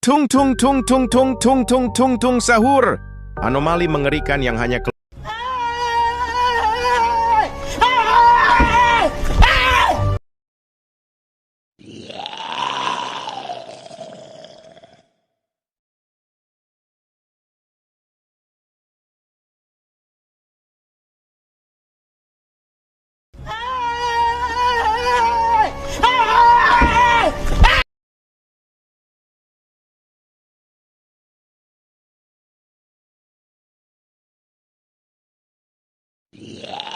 Tung tung tung tung tung tung tung tung tung sahur. Anomali mengerikan yang hanya Yeah.